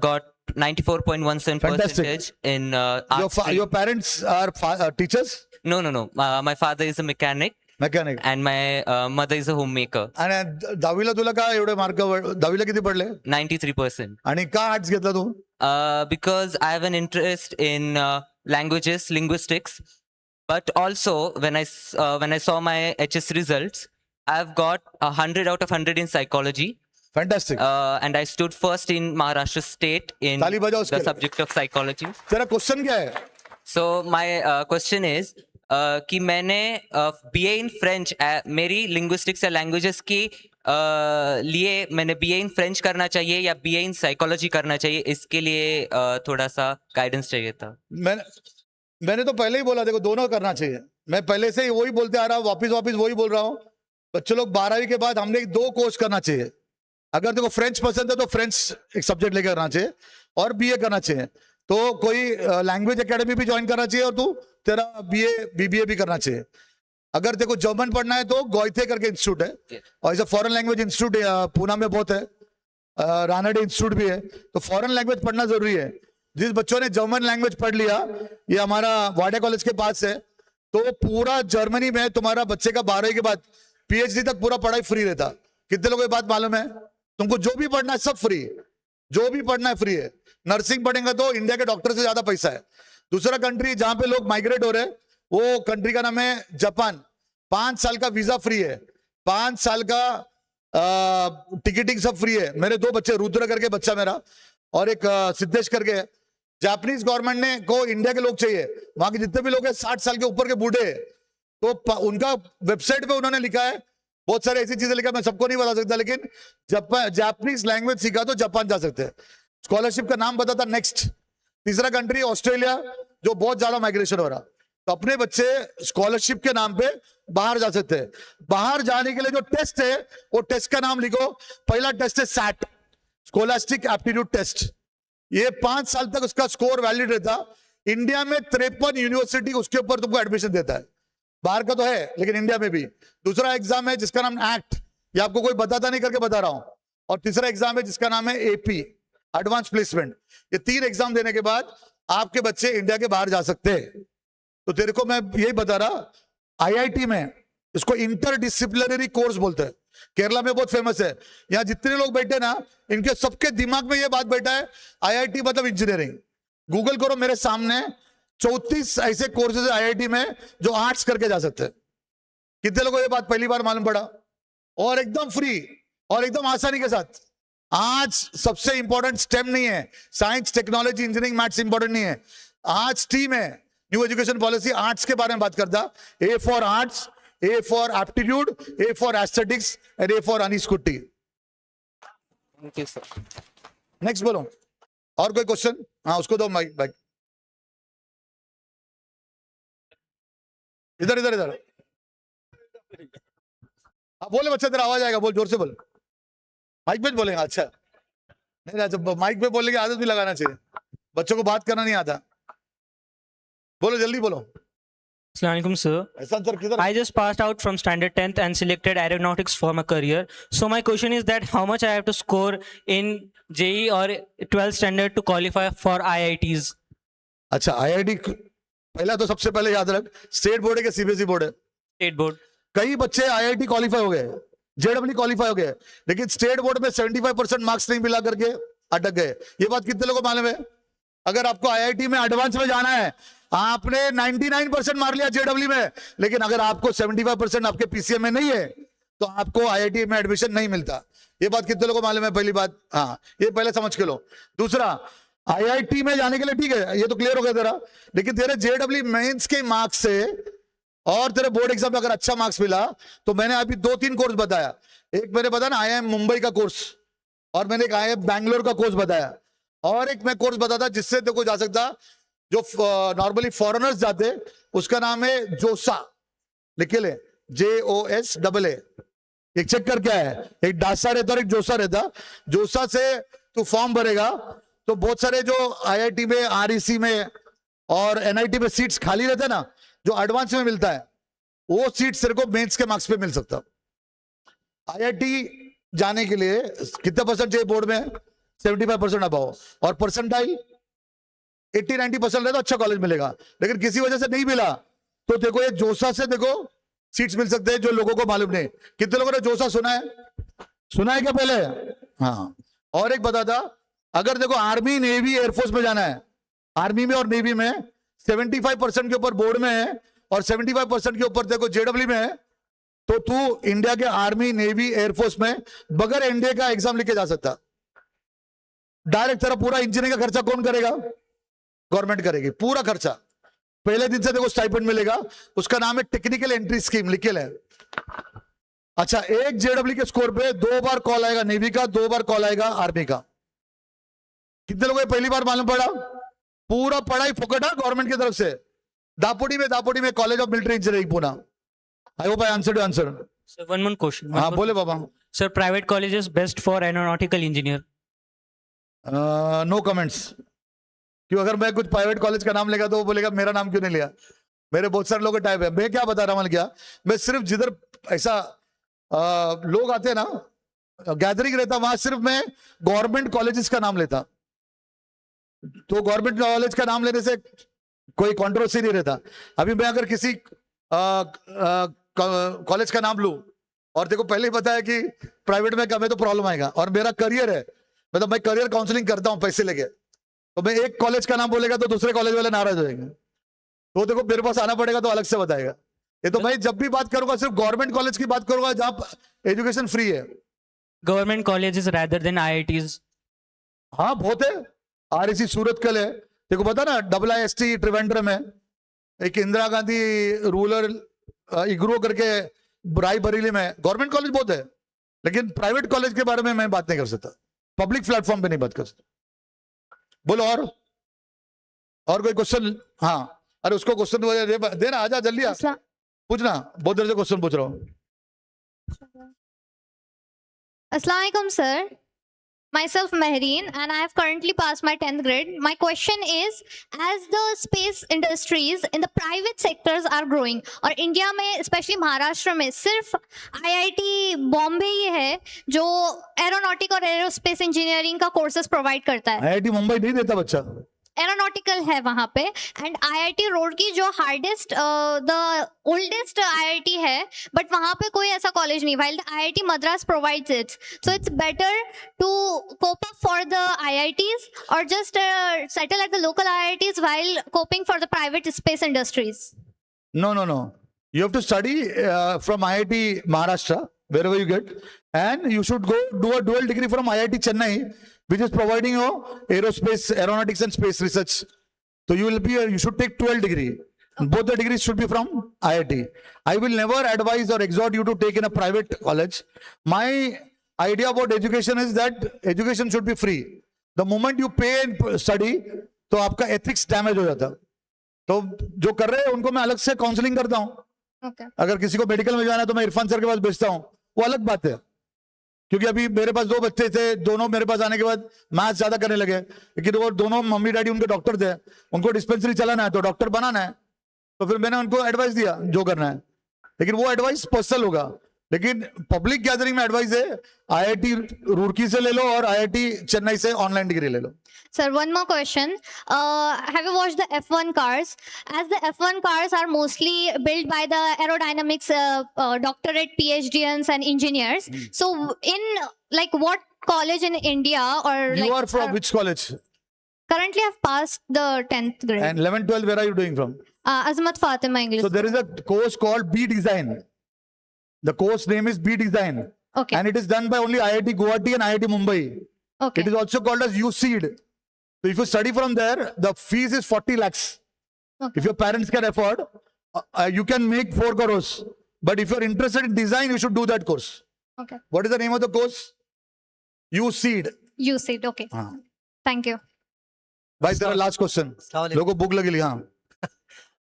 got 94.17 percentage in arts. Your parents are teachers? No. My father is a mechanic, and my mother is a homemaker. आणि दहावीला तुला काय एवढे mark, दहावीला किती पडले? 93%. आणि का आर्ट्स घेतला तू? Because I have an interest in languages, linguistics, but also when I saw my HS results, I've got 100 out of 100 in psychology. Fantastic. And I stood first in Maharashtra state in ताली बजाओ उसके the लिए। subject of psychology. तेरा question क्या है? So my question is कि मैंने BA in French, मेरी linguistics या languages की लिए मैंने BA in French करना चाहिए या BA in psychology करना चाहिए, इसके लिए थोड़ा सा गाइडेंस चाहिए था। मैंने तो पहले ही बोला, देखो दोनों करना चाहिए। मैं पहले से ही वही बोलते आ रहा हूँ, वापिस वही बोल रहा हूँ। बच्चे लोग 12वीं के बाद हमने 2 कोर्स करना चाहिए। अगर देखो फ्रेंच पसंद है तो फ्रेंच एक सब्जेक्ट लेकर करना चाहिए और BA करना चाहिए। तो कोई लैंग्वेज एकेडमी भी ज्वाइन करना चाहिए और तू तेरा BA BBA भी करना चाहिए। अगर देखो जर्मन पढ़ना है तो गोयथे करके इंस्टीट्यूट है, और ऐसा फॉरेन लैंग्वेज इंस्टीट्यूट पूना में बहुत है, रानडे इंस्टीट्यूट भी है। तो फॉरेन लैंग्वेज पढ़ना जरूरी है। जिस बच्चों ने जर्मन लैंग्वेज पढ़ लिया, ये हमारा वाडा कॉलेज के पास है, तो पूरा जर्मनी में तुम्हारा बच्चे का 12वीं के बाद PhD तक पूरा पढ़ाई फ्री रहता। कितने लोगों को ये बात मालूम है? तुमको जो भी पढ़ना है सब फ्री, जो भी पढ़ना है फ्री है। नर्सिंग पढ़ेंगे तो इंडिया के डॉक्टर से ज्यादा पैसा है। दूसरा कंट्री जहां पे लोग माइग्रेट हो रहे हैं वो कंट्री का नाम है जापान। 5 साल का वीजा फ्री है, 5 साल का टिकटिंग सब फ्री है। मेरे 2 बच्चे, रुद्र करके बच्चा मेरा और एक सिद्धेश करके। जापानीज गवर्नमेंट ने को इंडिया के लोग चाहिए, वहां के जितने भी लोग हैं 60 साल के ऊपर के बूढ़े, तो उनका वेबसाइट पे उन्होंने लिखा है, बहुत सारी ऐसी चीजें लिखा, मैं सबको नहीं बता सकता, लेकिन जापानीज लैंग्वेज सीखा तो जापान जा सकते हैं। स्कॉलरशिप का नाम बताता नेक्स्ट। तीसरा कंट्री ऑस्ट्रेलिया, जो बहुत ज्यादा माइग्रेशन हो रहा, तो अपने बच्चे स्कॉलरशिप के नाम पे बाहर जा सकते हैं। बाहर जाने के लिए जो टेस्ट है वो टेस्ट का नाम लिखो। पहला टेस्ट है सैट, स्कॉलस्टिक एप्टीट्यूड टेस्ट। ये 5 साल तक उसका स्कोर वैलिड रहता। इंडिया में 53 यूनिवर्सिटी उसके ऊपर तुमको एडमिशन देता है। बाहर का तो है लेकिन इंडिया में भी। दूसरा एग्जाम है जिसका नाम एक्ट, ये आपको कोई बताता नहीं करके बता रहा हूं। और तीसरा एग्जाम है जिसका नाम है AP, एडवांस प्लेसमेंट। ये 3 एग्जाम देने के बाद आपके बच्चे इंडिया के बाहर जा सकते हैं। तो तेरे को मैं यही बता रहा, IIT में इसको इंटरडिसिप्लिनरी कोर्स बोलते हैं। केरला में बहुत फेमस है। यहाँ जितने लोग बैठे ना, इनके सबके दिमाग में ये बात बैठा है, IIT मतलब इंजीनियरिंग। गूगल करो, मेरे सामने 34 ऐसे कोर्सेज है IIT में जो आर्ट्स करके जा सकते हैं। कितने लोगों को ये बात पहली बार मालूम पड़ा? और एकदम फ्री और एकदम आसानी के साथ। आज सबसे इंपॉर्टेंट स्टेम नहीं है, science technology engineering maths important नहीं है, आज स्टीम है। न्यू एजुकेशन पॉलिसी आर्ट्स के बारे में बात करता। A for arts, A for aptitude, A for aesthetics and A for Anees Kutty. Thank you sir. Next बोलो, और कोई क्वेश्चन? हाँ उसको दो माइक। इधर इधर इधर। हाँ बोले बच्चा, तेरा आवाज आएगा, बोल जोर से बोल। माइक पे बोलेगा? अच्छा नहीं, अच्छा माइक पे बोलने की आदत भी लगाना चाहिए, बच्चों को बात करना नहीं आता। बोलो जल्दी बोलो। Assalamualaikum, sir. ऐसा सर किधर? I just passed out from standard 10th and selected aeronautics for my career. So my question is that how much I have to score in JEE or 12th standard to qualify for IITs? अच्छा IIT पहला तो सबसे पहले याद रख, state board है कि CBSE board है? State board. कई बच्चे IIT क्वालिफाई हो गए, जेडब्ल्यू क्वालिफाई हो गए, लेकिन स्टेट बोर्ड में 75% मार्क्स नहीं मिला करके अटक गए। ये बात कितने लोगों को मालूम है? अगर आपको IIT में एडवांस में जाना है, आपने 99% मार लिया जेडब्ल्यू में, लेकिन अगर आपको 75% आपके पीसीएम में नहीं है तो आपको IIT में एडमिशन नहीं मिलता। ये बात कितने लोगों को मालूम है? पहली बात, हाँ ये पहले समझ के लो। दूसरा, IIT में जाने के लिए ठीक है, ये तो क्लियर हो गया तेरा, लेकिन तेरे जेडब्ल्यू मेंस के मार्क्स से और तेरे बोर्ड एग्जाम में अगर अच्छा मार्क्स मिला तो मैंने अभी 2-3 कोर्स बताया। एक मैंने बताया ना IIM मुंबई का कोर्स, और मैंने एक IIM बैंगलोर का कोर्स बताया, और एक मैं कोर्स बताता जिससे देखो जा सकता, जो नॉर्मली फॉरेनर्स जाते, उसका नाम है जोसा, लिख ले JOSAA। एक चेक कर क्या है, एक डासा रहता और एक जोसा रहता। जोसा से तू फॉर्म भरेगा तो बहुत सारे जो IIT में, REC में और NIT में सीट्स खाली रहते हैं ना, जो एडवांस में मिलता है, वो सीट तेरे को मेंस के मार्क्स पे मिल सकता। IIT जाने के लिए कितना परसेंट चाहिए बोर्ड में? 75% अबाव, और परसेंटाइल 80-90% रहे तो अच्छा कॉलेज मिलेगा। लेकिन किसी वजह से नहीं मिला तो देखो ये जोसा से देखो सीट्स मिल सकते हैं, जो लोगों को मालूम नहीं। कितने लोगों ने जोसा सुना है? सुना है क्या पहले? हाँ। और एक बता था, अगर देखो आर्मी, नेवी, एयरफोर्स में जाना है, आर्मी में और नेवी में 75% के ऊपर बोर्ड में है और 75% के ऊपर देखो जेडब्ल्यू में है, तो तू इंडिया के आर्मी, नेवी, एयरफोर्स में बगैर एनडीए का एग्जाम लिखे जा सकता। डायरेक्ट तेरा पूरा इंजीनियरिंग का खर्चा कौन करेगा? गवर्नमेंट करेगी पूरा खर्चा। पहले दिन से देखो स्टाइपेंड मिलेगा, उसका नाम है टेक्निकल एंट्री स्कीम, लिखे ले। अच्छा, एक जेडब्ल्यू के स्कोर पे 2 बार कॉल आएगा नेवी का, 2 बार कॉल आएगा आर्मी का। कितने लोगों को पहली बार मालूम पड़ा? पूरा पढ़ाई फोकट है गवर्नमेंट की तरफ से। दापोडी में college of military engineering Pune. I hope I answered your answer. So one more question. हाँ बोले बाबा। Sir, private college is best for aeronautical engineer. No comments. क्यों? अगर मैं कुछ प्राइवेट कॉलेज का नाम लेगा तो वो बोलेगा मेरा नाम क्यों नहीं लिया? मेरे बहुत सारे लोग का टाइप है। मैं क्या बता रहा हूं क्या, मैं सिर्फ जिधर ऐसा लोग आते हैं ना, गैदरिंग रहता, वहां सिर्फ मैं गवर्नमेंट कॉलेजेस का नाम लेता। तो गवर्नमेंट कॉलेज का नाम लेने से कोई कंट्रोवर्सी नहीं रहता। अभी मैं अगर किसी कॉलेज का नाम लूं और देखो पहले ही बताया कि प्राइवेट में क्या, मैं तो प्रॉब्लम आएगा। और मेरा करियर है, मतलब मैं करियर काउंसलिंग करता हूं पैसे लेके, तो मैं एक कॉलेज का नाम बोलेगा तो दूसरे कॉलेज वाले नाराज हो जाएंगे। तो देखो मेरे पास आना पड़ेगा तो अलग से बताएगा। ये तो मैं जब भी बात करूंगा सिर्फ गवर्नमेंट कॉलेज की बात करूंगा जहां एजुकेशन फ्री है। Government colleges rather than IITs. हाँ बहुत है। REC सूरत कल है, देखो पता ना, IIST त्रिवेंद्रम है, एक इंदिरा गांधी रूरल इग्रो करके रायबरेली में। गवर्नमेंट कॉलेज बहुत है, लेकिन प्राइवेट कॉलेज के बारे में मैं बात नहीं कर सकता, पब्लिक प्लेटफॉर्म पे नहीं बात कर सकता। बोलो और कोई क्वेश्चन? हाँ, अरे उसको क्वेश्चन देना, आजा जल्दी आ, पूछना, बहुत देर से क्वेश्चन पूछ रहा हूँ। Assalamu alaikum, sir. Myself Mehreen, and I have currently passed my 10th grade. My question is, as the space industries in the private sectors are growing, और इंडिया में स्पेशली महाराष्ट्र में सिर्फ IIT बॉम्बे ही है जो एरोनॉटिक और एरोस्पेस इंजीनियरिंग का courses provide करता है। IIT मुंबई नहीं देता बच्चा, एरोनॉटिकल है वहां पे। एंड IIT रोडकी जो हार्डेस्ट द ओल्डेस्ट IIT है, बट वहां पे कोई ऐसा कॉलेज नहीं, while the IIT Madras provides it. So it's better to cope up for the IITs or just settle at the local IITs while coping for the private space industries. No. You have to study from IIT Maharashtra, wherever you get, and you should go do a dual degree from IIT Chennai, which is providing you aerospace, aeronautics and space research. So you should take 12 degree. Both the degrees should be from IIT. I will never advise or exhort you to take in a private college. My idea about education is that education should be free. The moment you pay and study, तो आपका ethics damage हो जाता। तो जो कर रहे हैं उनको मैं अलग से काउंसलिंग करता हूँ, ओके अगर किसी को मेडिकल में जाना है तो मैं इरफान सर के पास भेजता हूँ, वो अलग बात है। क्योंकि अभी मेरे पास 2 बच्चे थे, दोनों मेरे पास आने के बाद मैथ ज्यादा करने लगे, लेकिन वो दोनों मम्मी डैडी उनके डॉक्टर थे, उनको डिस्पेंसरी चलाना है तो डॉक्टर बनाना है, तो फिर मैंने उनको एडवाइस दिया जो करना है, लेकिन वो एडवाइस पर्सनल होगा। लेकिन पब्लिक गैदरिंग में एडवाइस है आईआईटी रुड़की से ले लो और आईआईटी चेन्नई से ऑनलाइन डिग्री ले लो। Sir, one more question. Have you watched the F1 cars? As the F1 cars are mostly built by the aerodynamics doctorate PhDs and engineers. So, in like what college in India or You like are from which college? currently I've passed the 10th grade. And 11, 12, where are you doing from? Azmat Fatima English. So there is a course called B Design. The course name is B Design. Okay. And it is done by only IIT Guwahati and IIT Mumbai. Okay. It is also called as USEED. So if you study from there, the fees is 40 lakhs. Okay. If your parents can afford, you can make 4 crores. But if you're interested in design, you should do that course. Okay. What is the name of the course? USEED. You said okay. Thank you. भाई तेरा last question, लोगों को भूख लगी। हाँ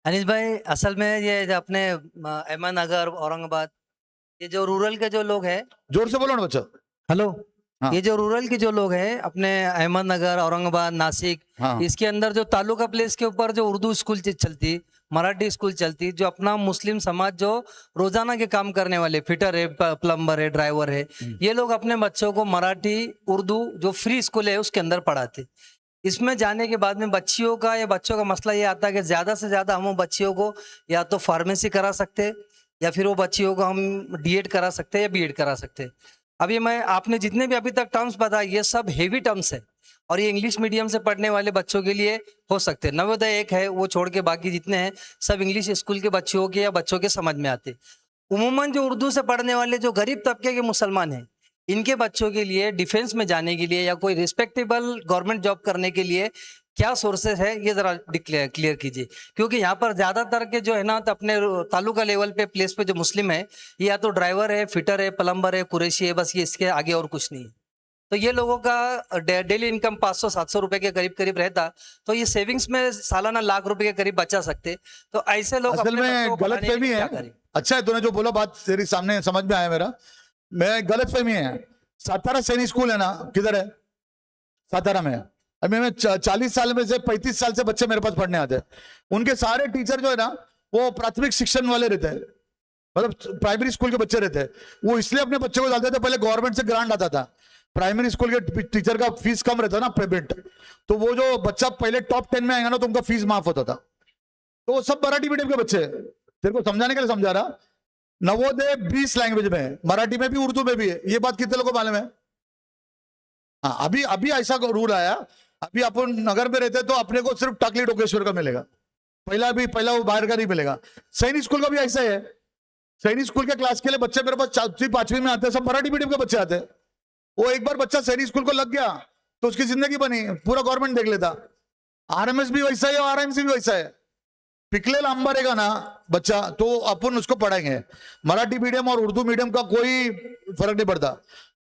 अनिल भाई, असल में ये जो अपने अहमदनगर औरंगाबाद, ये जो रूरल के जो लोग हैं, जोर से बोलो ना बच्चा। हेलो, हाँ। ये जो रूरल के जो लोग हैं अपने अहमदनगर, औरंगाबाद, नासिक, हाँ। इसके अंदर जो तालुका प्लेस के ऊपर जो उर्दू स्कूल चलती, मराठी स्कूल चलती, जो अपना मुस्लिम समाज जो रोजाना के काम करने वाले फिटर है, प्लम्बर है, ड्राइवर है, ये लोग अपने बच्चों को मराठी, उर्दू जो फ्री स्कूल है उसके अंदर पढ़ाते। इसमें जाने के बाद में बच्चियों का या बच्चों का मसला ये आता है कि ज्यादा से ज्यादा हम वो बच्चियों को या तो फार्मेसी करा सकते या फिर वो बच्चियों को हम डीएड करा सकते या बीएड करा सकते। अभी मैं आपने जितने भी अभी तक टर्म्स बताए ये सब हेवी टर्म्स है और ये इंग्लिश मीडियम से पढ़ने वाले बच्चों के लिए हो सकते हैं। नवोदय एक है, वो छोड़ के बाकी जितने हैं सब इंग्लिश स्कूल के बच्चों के या बच्चों के समझ में आते। उमूमन जो उर्दू से पढ़ने वाले जो गरीब तबके के मुसलमान हैं, इनके बच्चों के लिए डिफेंस में जाने के लिए या कोई रिस्पेक्टेबल गवर्नमेंट जॉब करने के लिए क्या सोर्सेज है ये जरा क्लियर कीजिए। क्योंकि यहाँ पर ज्यादातर के जो है ना तो अपने तालुका लेवल पे प्लेस पे जो मुस्लिम है ये या तो ड्राइवर है, फिटर है, प्लम्बर है, कुरैशी है, बस ये इसके आगे और कुछ नहीं है। तो ये लोगों का डेली इनकम 500-700 रुपए के करीब रहता तो ये सेविंग्स में सालाना लाख रुपए के करीब बचा सकते। तो ऐसे लोग असल में गलत फहमी है। अच्छा है तूने जो बोला, बात तेरी सामने समझ में आया मेरा। मैं गलत फहमी है। सातारा सैनिक स्कूल है ना, किधर है? सातारा में। अभी मैं 40 साल में से 35 साल से बच्चे मेरे पास पढ़ने आते हैं। उनके सारे टीचर जो है ना वो प्राथमिक शिक्षण वाले रहते हैं, मतलब प्राइमरी स्कूल के बच्चे रहते हैं। वो इसलिए अपने बच्चों को डालते थे, पहले गवर्नमेंट से ग्रांट आता था, प्राइमरी स्कूल के टीचर का फीस कम रहता ना पेमेंट, तो वो जो बच्चा पहले टॉप 10 में आएगा ना तो उनका फीस माफ होता था। तो वो सब मराठी मीडियम के बच्चे, तेरे को समझाने के लिए समझा रहा। नवोदय 20 लैंग्वेज में है, मराठी में भी उर्दू में भी है। ये बात कितने लोगों को मालूम है? हाँ, अभी ऐसा रूल आया। अभी अपन नगर में रहते तो अपने को सिर्फ टाकली टोकेश्वर का मिलेगा, पहला वो बाहर का नहीं मिलेगा। सैनिक स्कूल का भी ऐसा है। सैनिक स्कूल के क्लास के लिए बच्चे मेरे पास 4वीं-5वीं में आते हैं, सब मराठी मीडियम के बच्चे आते हैं। वो एक बार बच्चा सैनिक स्कूल को लग गया तो उसकी जिंदगी बनी, पूरा गवर्नमेंट देख लेता। आरएमएस भी वैसा है और आरएमसी भी वैसा है। पिकलेला अंबा रहेगा ना बच्चा तो अपन उसको पढ़ाएंगे। मराठी मीडियम और उर्दू मीडियम का कोई फर्क नहीं पड़ता।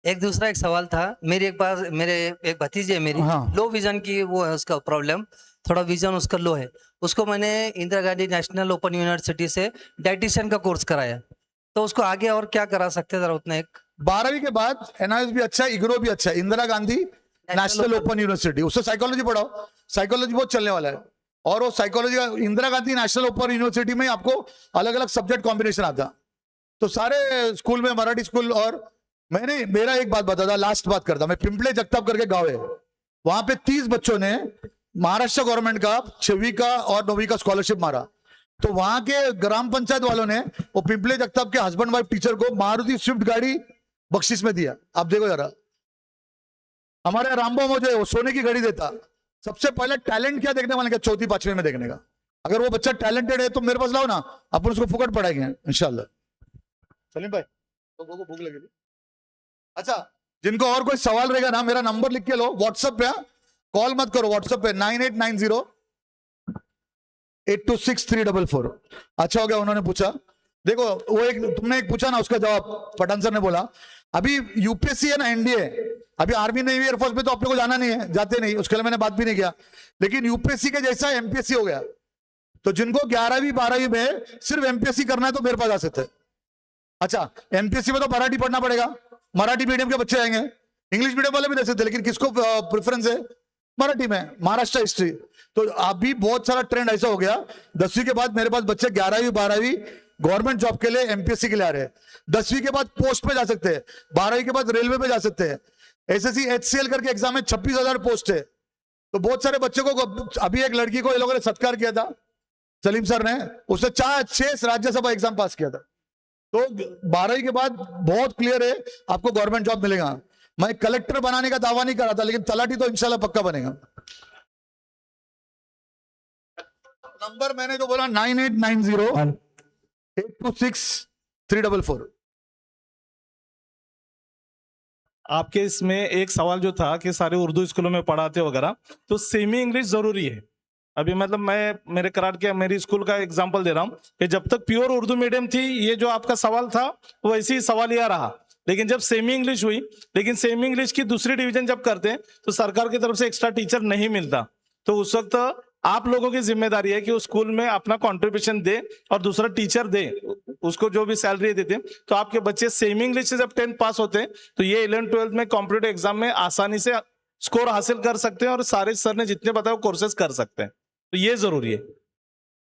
एक दूसरा एक सवाल था, मेरे एक भतीजे है मेरी, हाँ। लो विजन की वो है उसका प्रॉब्लम, थोड़ा विजन उसका लो है। उसको मैंने Indira Gandhi national open university से डाइटिशियन का कोर्स कराया, तो उसको आगे और क्या करा सकते हैं जरा उतना एक। 12वीं के बाद एनआईएस भी अच्छा है, इग्नो भी अच्छा है, Indira Gandhi national open university, उससे साइकोलॉजी पढ़ाओ। साइकोलॉजी बहुत चलने वाला है। और वो psychology Indira Gandhi national open university में आपको अलग अलग सब्जेक्ट कॉम्बिनेशन आता। तो सारे स्कूल में मराठी स्कूल। और मेरा एक बात बताता, लास्ट बात करता मैं। पिंपले जगताप करके गांव है, वहां पे 30 बच्चों ने महाराष्ट्र गवर्नमेंट का 6वीं का और 9वीं का स्कॉलरशिप मारा। तो वहां के ग्राम पंचायत वालों ने वो पिंपले जगताप के हस्बैंड वाइफ टीचर को मारुति स्विफ्ट गाड़ी बख्शिश में दिया। आप देखो जरा, हमारे रामबो मुझे वो सोने की घड़ी देता। सबसे पहले टैलेंट क्या देखने वाले, क्या 4वीं-5वीं में देखने का। अगर वो बच्चा टैलेंटेड है तो मेरे पास लाओ ना, अपन उसको फुकट पढ़ाएंगे इंशाल्लाह। सलीम भाई तो भूख लगेगी। अच्छा, जिनको और कोई सवाल रहेगा ना, मेरा नंबर लिख के लो व्हाट्सएप पे। कॉल मत करो, व्हाट्सएप पे 9890826344। अच्छा हो गया उन्होंने पूछा। देखो वो एक तुमने एक पूछा ना, उसका जवाब पठान सर ने बोला। अभी यूपीएससी है ना, एनडीए, अभी आर्मी नेवी एयरफोर्स में तो अपने को जाना नहीं है, जाते नहीं, उसके लिए मैंने बात भी नहीं किया। लेकिन यूपीएससी के जैसा एमपीएससी हो गया। तो जिनको 11वीं 12वीं में सिर्फ एमपीएससी करना है तो मेरे पास आ सकते हैं। अच्छा, एमपीएससी में तो मराठी पढ़ना पड़ेगा, मराठी मीडियम के बच्चे आएंगे, इंग्लिश मीडियम वाले भी दे सकते हैं, लेकिन किसको प्रेफरेंस है? मराठी में, महाराष्ट्र हिस्ट्री। तो अभी बहुत सारा ट्रेंड ऐसा हो गया, 10वीं के बाद मेरे पास बच्चे 11वीं 12वीं गवर्नमेंट जॉब के लिए एमपीएससी के लिए आ रहे हैं, 10वीं के बाद पोस्ट पे जा सकते हैं, 12वीं के बाद रेलवे पे जा सकते हैं, एसएससी एचसीएल करके एग्जाम में 26,000 पोस्ट है। तो बहुत सारे बच्चों को, अभी एक लड़की को ये लोगों ने सत्कार किया था, सलीम सर ने, उसने 6 राज्यसभा एग्जाम पास किया था। तो 12वीं के बाद बहुत क्लियर है आपको गवर्नमेंट जॉब मिलेगा। मैं कलेक्टर बनाने का दावा नहीं कर रहा था, लेकिन तलाटी तो इंशाल्लाह पक्का बनेगा। नंबर मैंने जो बोला 9890826344। आपके इसमें एक सवाल जो था कि सारे उर्दू स्कूलों में पढ़ाते वगैरह, तो सेमी इंग्लिश जरूरी है। अभी मतलब मैं मेरे कराट के मेरी स्कूल का एग्जांपल दे रहा हूँ कि जब तक प्योर उर्दू मीडियम थी, ये जो आपका सवाल था वैसे ही सवाल यह रहा, लेकिन जब सेमी इंग्लिश हुई, लेकिन सेमी इंग्लिश की दूसरी डिवीजन जब करते हैं तो सरकार की तरफ से एक्स्ट्रा टीचर नहीं मिलता, तो उस वक्त आप लोगों की जिम्मेदारी है कि उस स्कूल में अपना कंट्रीब्यूशन दे और दूसरा टीचर दे, उसको जो भी सैलरी देते। तो आपके बच्चे सेमी इंग्लिश से जब 10th पास होते हैं तो ये 11th 12th में कॉम्पिटिटिव एग्जाम में आसानी से स्कोर हासिल कर सकते हैं और सारे सर ने जितने बताए वो कोर्सेज कर सकते हैं। तो ये जरूरी है।